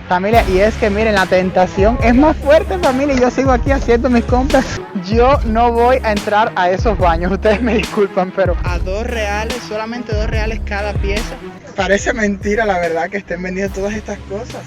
Familia, y es que miren, la tentación es más fuerte, familia, y yo sigo aquí haciendo mis compras. Yo no voy a entrar a esos baños, ustedes me disculpan, pero a $2, solamente $2 cada pieza. Parece mentira, la verdad, que estén vendiendo todas estas cosas.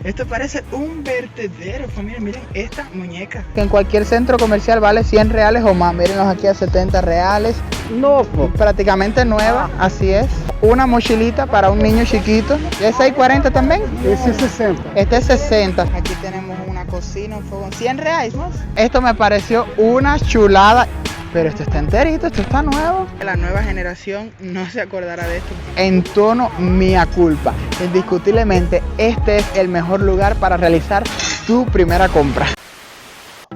Esto parece un vertedero, familia. Miren esta muñeca, que en cualquier centro comercial vale $100 o más. Mírenlos aquí a $70. No, prácticamente nueva, así es. Una mochilita para un niño chiquito. ¿Es 6.40 también? esse é 60. Este es 60. Aquí tenemos una cocina, un fogón. $100 más. Esto me pareció una chulada. Pero esto está enterito, esto está nuevo. La nueva generación no se acordará de esto. En tono mea culpa. Indiscutiblemente, este es el mejor lugar para realizar tu primera compra.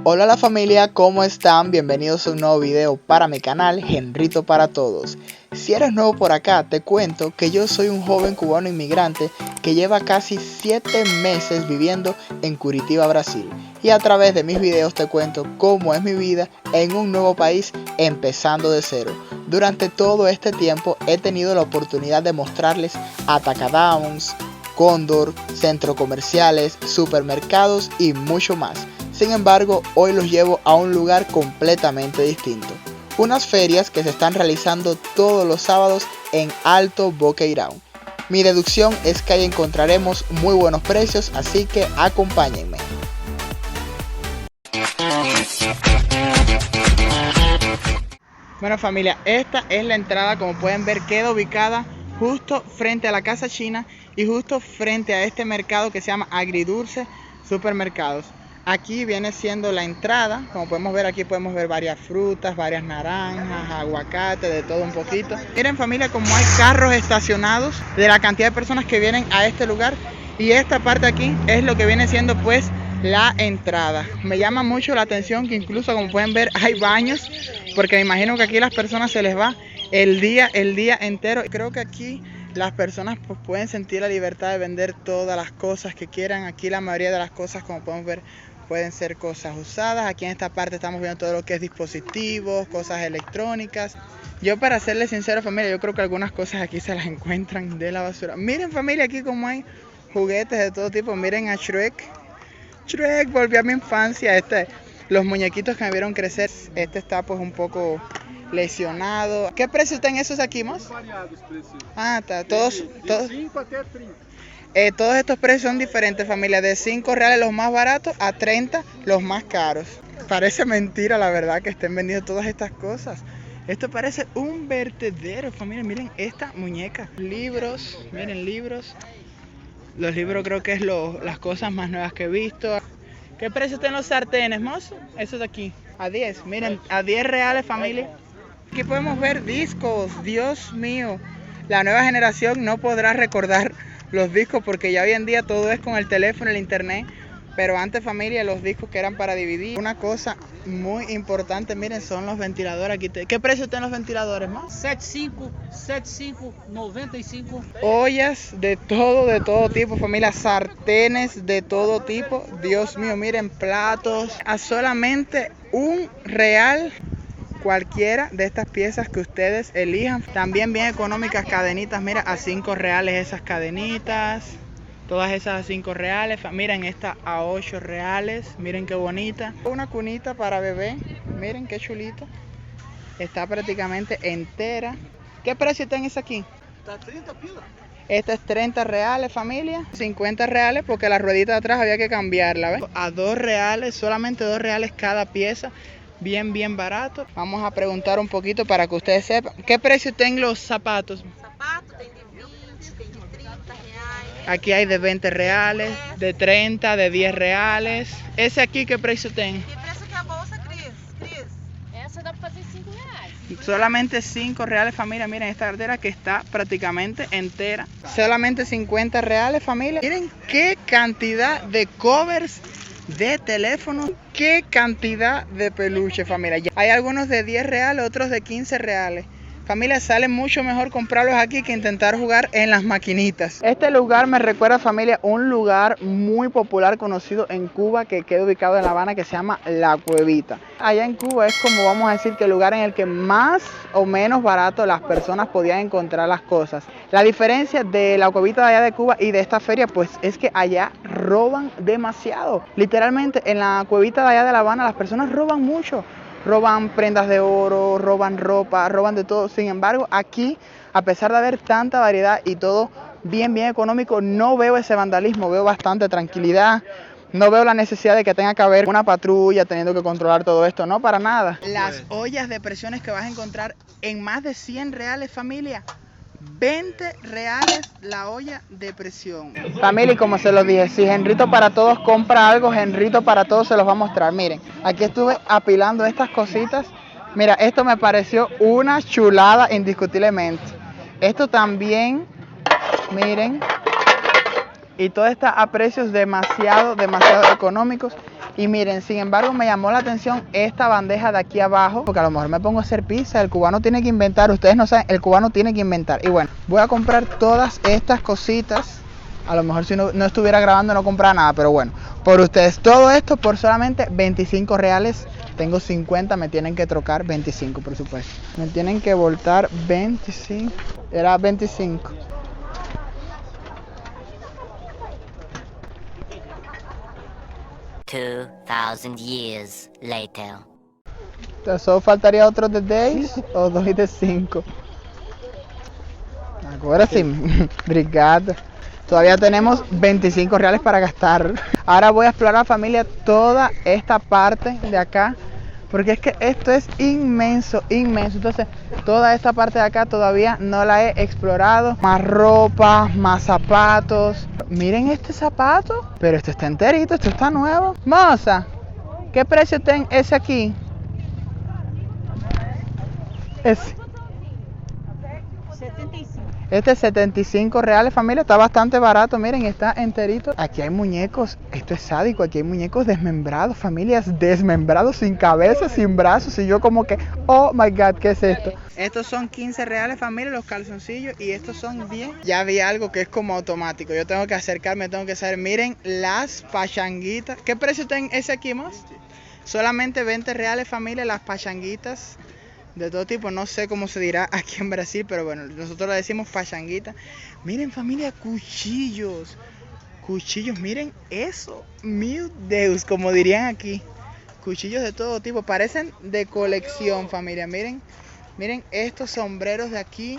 Hola la familia, ¿cómo están? Bienvenidos a un nuevo video para mi canal, Henrito para Todos. Si eres nuevo por acá, te cuento que yo soy un joven cubano inmigrante que lleva casi 7 meses viviendo en Curitiba, Brasil. Y a través de mis videos te cuento cómo es mi vida en un nuevo país empezando de cero. Durante todo este tiempo he tenido la oportunidad de mostrarles Atacadowns, Cóndor, centros comerciales, supermercados y mucho más. Sin embargo, hoy los llevo a un lugar completamente distinto. Unas ferias que se están realizando todos los sábados en Alto Boqueirão. Mi deducción es que ahí encontraremos muy buenos precios, así que acompáñenme. Bueno familia, esta es la entrada. Como pueden ver, queda ubicada justo frente a la Casa China y justo frente a este mercado que se llama Agridulce Supermercados. Aquí viene siendo la entrada. Como podemos ver, aquí podemos ver varias frutas, varias naranjas, aguacate, de todo un poquito. Miren familia, como hay carros estacionados de la cantidad de personas que vienen a este lugar. Y esta parte aquí es lo que viene siendo pues la entrada. Me llama mucho la atención que incluso, como pueden ver, hay baños, porque me imagino que aquí a las personas se les va el día entero. Creo que aquí las personas pues pueden sentir la libertad de vender todas las cosas que quieran. Aquí la mayoría de las cosas, como podemos ver, pueden ser cosas usadas. Aquí en esta parte estamos viendo todo lo que es dispositivos, cosas electrónicas. Yo, para serles sincero familia, yo creo que algunas cosas aquí se las encuentran de la basura. Miren familia, aquí como hay juguetes de todo tipo. Miren a Shrek. Shrek, volví a mi infancia. Los muñequitos que me vieron crecer. Este está pues un poco lesionado. ¿Qué precio están esos aquí, más? Ah, está. Todos estos precios son diferentes, familia. De $5 los más baratos a 30 los más caros. Parece mentira, la verdad, que estén vendiendo todas estas cosas. Esto parece un vertedero, familia. Miren esta muñeca. Libros, miren, libros. Los libros creo que es las cosas más nuevas que he visto. ¿Qué precio están los sartenes, mozo? Esos de aquí. A 10, miren, a $10, familia. Aquí podemos ver discos. Dios mío, la nueva generación no podrá recordar los discos porque ya hoy en día todo es con el teléfono, el internet. Pero antes, familia, los discos que eran para dividir. Una cosa muy importante, miren, son los ventiladores aquí. ¿Qué precio tienen los ventiladores, más? 75, 95. Ollas de todo tipo, familia. Sartenes de todo tipo. Dios mío, miren, platos. A solamente $1 cualquiera de estas piezas que ustedes elijan. También bien económicas cadenitas, mira, a $5 esas cadenitas. Todas esas a $5. Miren esta a $8. Miren qué bonita. Una cunita para bebé. Miren qué chulita. Está prácticamente entera. ¿Qué precio tiene esa aquí? Está 30 pilas. Esta es $30, familia. $50 porque la ruedita de atrás había que cambiarla, ¿ves? A $2, solamente $2 cada pieza. Bien barato. Vamos a preguntar un poquito para que ustedes sepan. ¿Qué precio tienen los zapatos? Sapato tem de 20, tem de 30 reais. Aquí hay de $20, de 30, de $10. Ese aquí, ¿qué precio tiene? Que preço que é a bolsa, Cris? Essa dá pra fazer R$5. Solamente $5, familia. Miren esta cartera que está prácticamente entera. Solamente $50, familia. Miren qué cantidad de covers de teléfono, qué cantidad de peluche, familia. Hay algunos de $10, otros de $15. Familia, sale mucho mejor comprarlos aquí que intentar jugar en las maquinitas. Este lugar me recuerda, familia, un lugar muy popular conocido en Cuba que queda ubicado en La Habana, que se llama La Cuevita. Allá en Cuba es como vamos a decir que el lugar en el que más o menos barato las personas podían encontrar las cosas. La diferencia de La Cuevita de allá de Cuba y de esta feria pues es que allá roban demasiado. Literalmente en La Cuevita de allá de La Habana las personas roban mucho. Roban prendas de oro, roban ropa, roban de todo. Sin embargo, aquí, a pesar de haber tanta variedad y todo bien económico, no veo ese vandalismo, veo bastante tranquilidad. No veo la necesidad de que tenga que haber una patrulla teniendo que controlar todo esto, no, para nada. Las ollas de presiones que vas a encontrar en más de 100 reales, familia. 20 reales la olla de presión. Familia, como se los dije, si Henrito para Todos compra algo, Henrito para Todos se los va a mostrar. Miren, aquí estuve apilando estas cositas. Mira, esto me pareció una chulada indiscutiblemente. Esto también, miren. Y todo está a precios demasiado económicos. Y miren, sin embargo me llamó la atención esta bandeja de aquí abajo, porque a lo mejor me pongo a hacer pizza. El cubano tiene que inventar, ustedes no saben, el cubano tiene que inventar. Y bueno, voy a comprar todas estas cositas. A lo mejor si no estuviera grabando no comprara nada, pero bueno, por ustedes. Todo esto por solamente 25 reales. Tengo 50, me tienen que trocar 25 por supuesto. Me tienen que voltar 25, era 25. $2,000 years later. Solo faltaría otro de 10 o 2 de 5. Ahora sí, obrigado. Todavía tenemos 25 reales para gastar. Ahora voy a explorar, familia, toda esta parte de acá, porque es que esto es inmenso. Entonces toda esta parte de acá todavía no la he explorado. Más ropa, más zapatos. Miren este zapato, pero esto está enterito, esto está nuevo. Moza, ¿qué precio tiene ese aquí? Ese. 75. Este es 75 reales, familia, está bastante barato, miren, está enterito. Aquí hay muñecos, esto es sádico, aquí hay muñecos desmembrados, familias, desmembrados, sin cabeza, sin brazos, y yo como que, oh my god, ¿qué es esto? Estos son 15 reales, familia, los calzoncillos, y estos son 10. Ya vi algo que es como automático, yo tengo que acercarme, tengo que saber, miren las pachanguitas. ¿Qué precio tiene ese aquí más? Solamente 20 reales, familia, las pachanguitas. De todo tipo, no sé cómo se dirá aquí en Brasil, pero bueno, nosotros le decimos pachanguita. Miren, familia, cuchillos. Cuchillos, miren eso. Meu Deus, como dirían aquí. Cuchillos de todo tipo, parecen de colección, familia. Miren estos sombreros de aquí.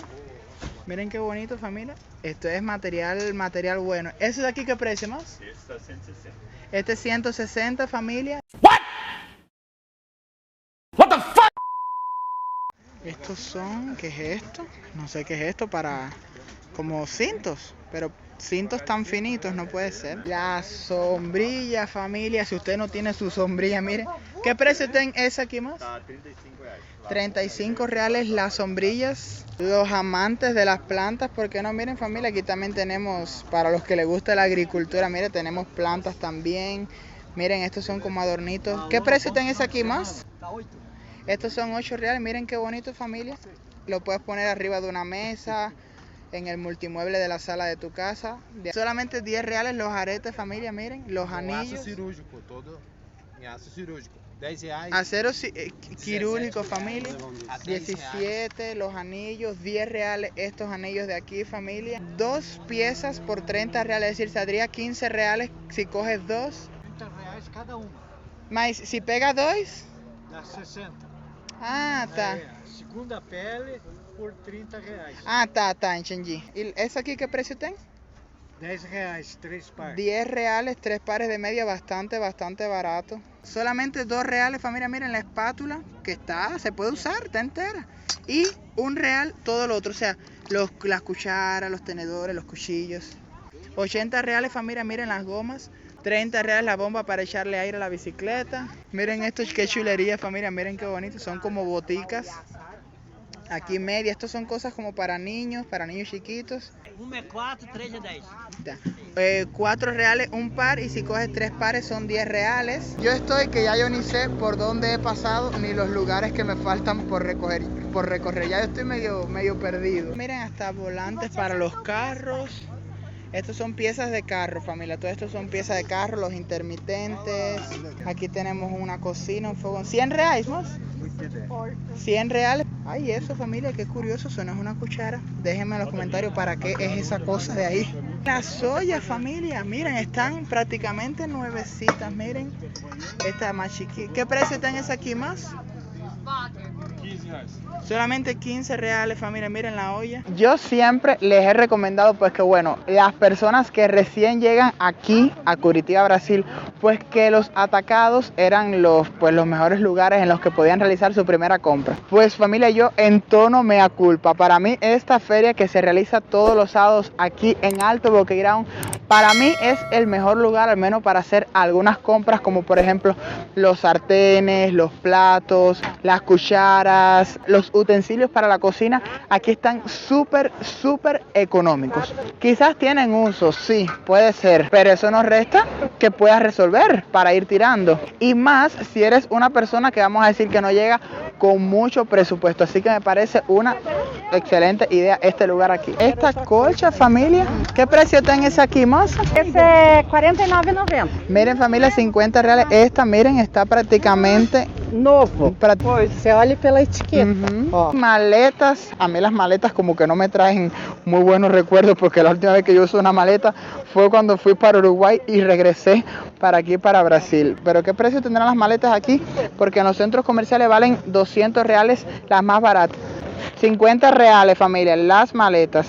Miren qué bonito, familia. Esto es material bueno. ¿Eso de aquí qué precio más? Este es 160, familia. Estos son, ¿qué es esto? No sé qué es esto, para como cintos, pero cintos tan finitos no puede ser. La sombrilla, familia, si usted no tiene su sombrilla, mire. ¿Qué precio tiene esa aquí más? 35 reais. 35 reales las sombrillas. Los amantes de las plantas, ¿por qué no? Miren, familia, aquí también tenemos, para los que les gusta la agricultura, mire, tenemos plantas también. Miren, estos son como adornitos. ¿Qué precio tiene ese aquí más? Estos son 8 reales, miren qué bonito, familia. Lo puedes poner arriba de una mesa, en el multimueble de la sala de tu casa. Solamente 10 reales los aretes, familia, miren, los anillos. Aço cirúrgico, todo em aço cirúrgico. 10 reais. Acero quirúrgico, familia. 17, los anillos, 10 reales estos anillos de aquí, familia. 2 piezas por 30 reales, es decir, saldría 15 reales si coges 2. 30 reais cada uma. Mas si pega 2... Dá 60. Ah, tá. Segunda pele por 30 reais. Ah, tá, entendi. ¿Y esa aquí qué precio tiene? 10 reais, 3 pares. 10 reales, 3 pares de media, bastante barato. Solamente 2 reales, familia, miren la espátula que se puede usar, está entera. Y 1 real todo lo otro, o sea, las cucharas, los tenedores, los cuchillos. 80 reales, familia, miren las gomas. 30 reales la bomba para echarle aire a la bicicleta. Miren esto, qué chulería, familia, miren qué bonito, son como boticas. Aquí media, estos son cosas como para niños chiquitos. Uma é 4, 3 é 10. Ya. 4 reales un par y si coges 3 pares son 10 reales. Yo estoy que ya yo ni sé por dónde he pasado ni los lugares que me faltan por recorrer. Ya yo estoy medio perdido. Miren, hasta volantes para los carros. Estos son piezas de carro, familia. Todo esto son piezas de carro, los intermitentes. Aquí tenemos una cocina, un fogón. 100 reales, ¿no? 100 reales. Ay, eso, familia, qué curioso. Eso no es una cuchara. Déjenme en los comentarios para qué es esa cosa de ahí. Las ollas, familia, miren, están prácticamente nuevecitas. Miren, esta es más chiquita. ¿Qué precio tiene esa aquí más? Solamente 15 reales, familia, miren la olla. Yo siempre les he recomendado pues que bueno, las personas que recién llegan aquí a Curitiba, Brasil, pues que los atacados eran los mejores lugares en los que podían realizar su primera compra. Pues familia, yo en tono mea culpa. Para mí esta feria que se realiza todos los sábados aquí en Alto Boqueirão, para mí es el mejor lugar, al menos para hacer algunas compras, como por ejemplo los sartenes, los platos, las cucharas, los utensilios para la cocina. Aquí están súper económicos. Quizás tienen uso, sí, puede ser, pero eso no resta que puedas resolver para ir tirando. Y más si eres una persona que vamos a decir que no llega con mucho presupuesto. Así que me parece una excelente idea este lugar aquí. Esta colcha, familia, ¿qué precio tiene esa aquí, moza? Esse é R$ 49,90. Miren, familia, 50 reales. Esta, miren, está prácticamente Novo. Pois, você olha pela etiqueta. Ó. Maletas, a mí las maletas como que no me traen muy buenos recuerdos, porque la última vez que yo usé una maleta fue cuando fui para Uruguay y regresé para aquí, para Brasil. Pero ¿qué precio tendrán las maletas aquí? Porque en los centros comerciales valen 200 reales las más baratas. 50 reales, familia, las maletas.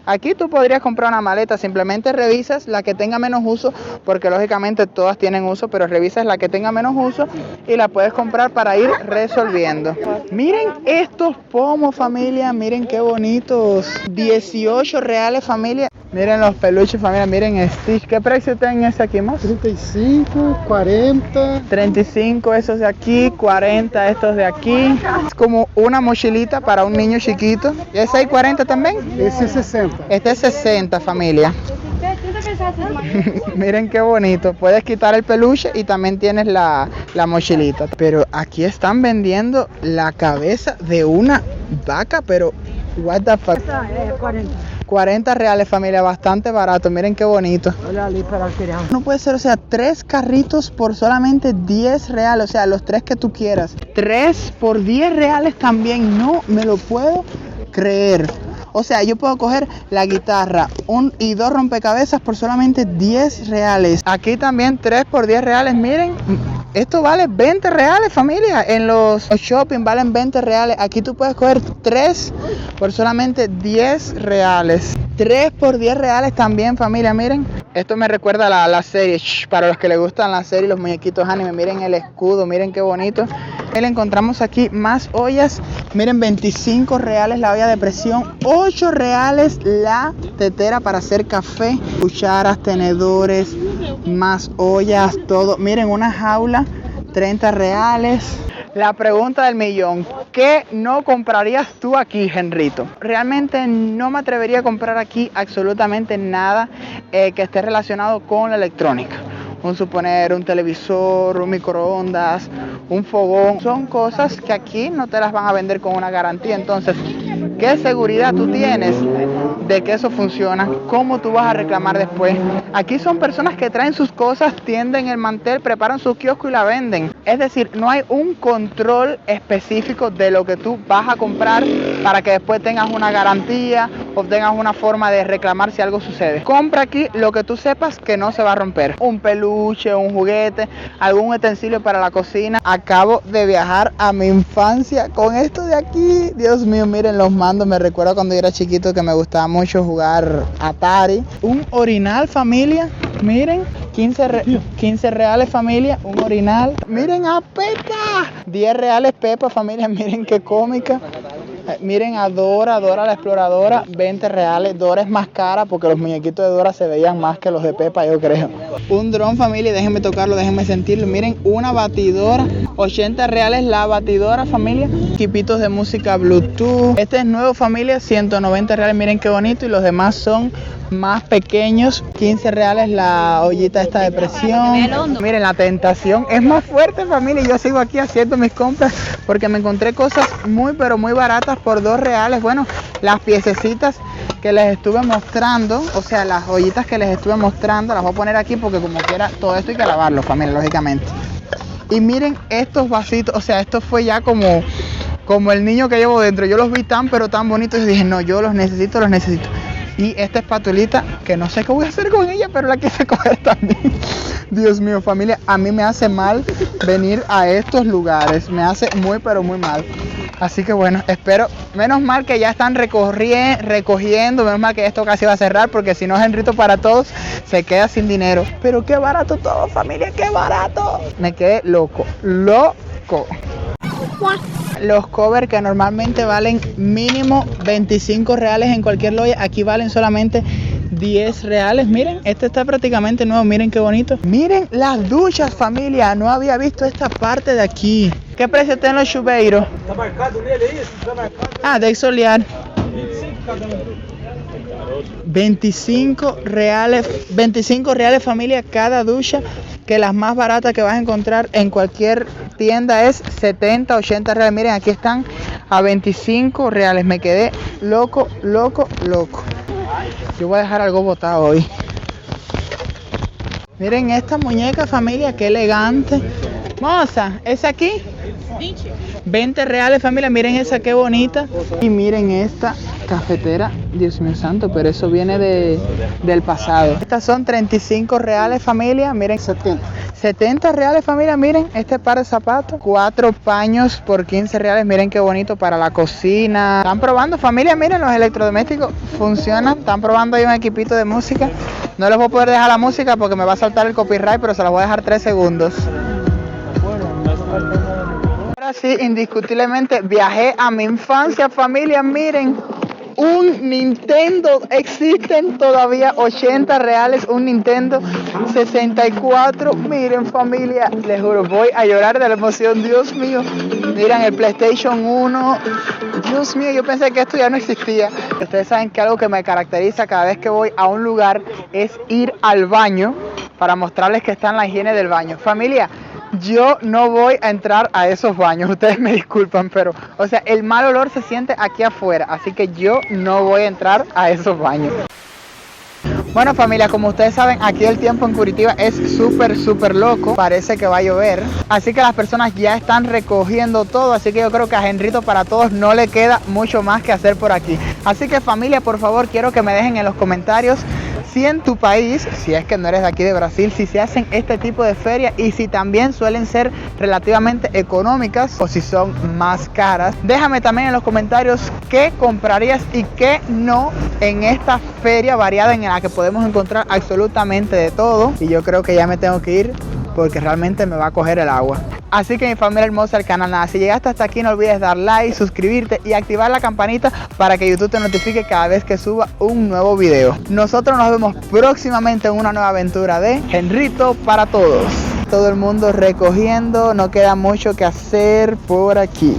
Aquí tú podrías comprar una maleta, simplemente revisas la que tenga menos uso, porque lógicamente todas tienen uso, pero revisas la que tenga menos uso y la puedes comprar para ir resolviendo. Miren estos pomos, familia, miren qué bonitos. 18 reales, familia. Miren los peluches, familia, miren Stitch. ¿Qué precio tienen ese aquí más? 35, 40. 35 esos de aquí, 40 estos de aquí. Es como una mochilita para un niño chiquito. ¿Y ese hay 40 también? Esse é 60. Este es 60, familia. Miren qué bonito. Puedes quitar el peluche y también tienes la mochilita. Pero aquí están vendiendo la cabeza de una vaca, pero what the fuck. Essa é 40. 40 reales, familia, bastante barato. Miren qué bonito. Olha ali para a criança. No puede ser, o sea, 3 carritos por solamente 10 reales. O sea, los 3 que tú quieras. 3 por 10 reales también. No me lo puedo creer. O sea, yo puedo coger la guitarra y 2 rompecabezas por solamente 10 reales. Aquí también 3 por 10 reales. Miren, esto vale 20 reales, familia. En los shopping valen 20 reales. Aquí tú puedes coger 3 por solamente 10 reales. 3 por 10 reales también, familia. Miren, esto me recuerda a la serie. Para los que les gustan la serie, los muñequitos anime. Miren el escudo, miren qué bonito. Le encontramos aquí más ollas. Miren, 25 reales la olla de presión, 8 reales la tetera para hacer café, cucharas, tenedores, más ollas, todo. Miren, una jaula, 30 reales. La pregunta del millón, ¿qué no comprarías tú aquí, Henrito? Realmente no me atrevería a comprar aquí absolutamente nada que esté relacionado con la electrónica. Suponer un televisor, un microondas, un fogón. Son cosas que aquí no te las van a vender con una garantía. Entonces, ¿qué seguridad tú tienes de que eso funciona? ¿Cómo tú vas a reclamar después? Aquí son personas que traen sus cosas, tienden el mantel, preparan su kiosco y la venden. Es decir, no hay un control específico de lo que tú vas a comprar para que después tengas una garantía o tengas una forma de reclamar si algo sucede. Compra aquí lo que tú sepas que no se va a romper. Un peluche, un juguete, algún utensilio para la cocina. Acabo de viajar a mi infancia con esto de aquí. Dios mío, miren los mandos. Me recuerdo cuando yo era chiquito que me gustaba mucho jugar Atari. Un orinal, familia. Miren, 15 reales, familia, un orinal. Miren a Pepa. 10 reales Pepa, familia. Miren qué cómica. miren a Dora la exploradora, 20 reales. Dora es más cara porque los muñequitos de Dora se veían más que los de Pepa, yo creo. Un dron, familia, déjenme tocarlo, déjenme sentirlo. Miren, una batidora, 80 reales la batidora, familia. Equipitos de música Bluetooth. Este es nuevo, familia, 190 reales, miren qué bonito. Y los demás son más pequeños, 15 reales la ollita esta de presión. Miren, la tentación es más fuerte, familia. Yo sigo aquí haciendo mis compras porque me encontré cosas muy pero muy baratas por 2 reales. Bueno, las piececitas que les estuve mostrando, o sea, las ollitas que les estuve mostrando, las voy a poner aquí porque como quiera todo esto hay que lavarlo, familia, lógicamente. Y miren estos vasitos, o sea, esto fue ya como el niño que llevo dentro. Yo los vi tan pero tan bonitos y dije, no, yo los necesito. Y esta espatulita, que no sé qué voy a hacer con ella, pero la quise coger también. Dios mío, familia, a mí me hace mal venir a estos lugares. Me hace muy, pero muy mal. Así que bueno, espero, menos mal que ya están recogiendo, menos mal que esto casi va a cerrar, porque si no, Henrito para todos se queda sin dinero. Pero qué barato todo, familia, qué barato. Me quedé loco. Los covers que normalmente valen mínimo 25 reales en cualquier loya, aquí valen solamente 10 reales. Miren, este está prácticamente nuevo, miren qué bonito. Miren las duchas, familia, no había visto esta parte de aquí. ¿Qué precio tienen los chuveiros? Tá marcado nele aí? Tá marcado. Ah, de solear. 25 cada um. 25 reales, familia, cada ducha, que las más baratas que vas a encontrar en cualquier tienda es 70, 80 reales. Miren, aquí están a 25 reales. Me quedé loco. Yo voy a dejar algo botado hoy. Miren esta muñeca, familia, qué elegante. Moza, ¿es aquí? 20 reales, familia, miren esa qué bonita. Y miren esta cafetera, Dios mío santo, pero eso viene del pasado. Estas son 35 reales, familia, miren 70 reales, familia, miren este par de zapatos. 4 paños por 15 reales, miren qué bonito para la cocina. Están probando, familia, miren los electrodomésticos funcionan. Están probando ahí un equipito de música. No les voy a poder dejar la música porque me va a saltar el copyright, pero se las voy a dejar 3 segundos. Ahora sí, indiscutiblemente viajé a mi infancia, familia, miren, un Nintendo, existen todavía 80 reales, un Nintendo 64, miren familia, les juro, voy a llorar de la emoción, Dios mío, miren el PlayStation 1, Dios mío, yo pensé que esto ya no existía. Ustedes saben que algo que me caracteriza cada vez que voy a un lugar es ir al baño para mostrarles que está en la higiene del baño, familia. Yo no voy a entrar a esos baños, ustedes me disculpan, pero, o sea, el mal olor se siente aquí afuera, así que yo no voy a entrar a esos baños. Bueno, familia, como ustedes saben, aquí el tiempo en Curitiba es súper loco, parece que va a llover, así que las personas ya están recogiendo todo, así que yo creo que a Henrito para todos no le queda mucho más que hacer por aquí. Así que familia, por favor, quiero que me dejen en los comentarios si en tu país, si es que no eres de aquí de Brasil, si se hacen este tipo de ferias y si también suelen ser relativamente económicas o si son más caras. Déjame también en los comentarios qué comprarías y qué no en esta feria variada en la que podemos encontrar absolutamente de todo. Y yo creo que ya me tengo que ir porque realmente me va a coger el agua. Así que mi familia hermosa del canal, nada, si llegaste hasta aquí no olvides dar like, suscribirte y activar la campanita para que YouTube te notifique cada vez que suba un nuevo video. Nosotros nos vemos próximamente en una nueva aventura de Henrito para todos. Todo el mundo recogiendo, no queda mucho que hacer por aquí.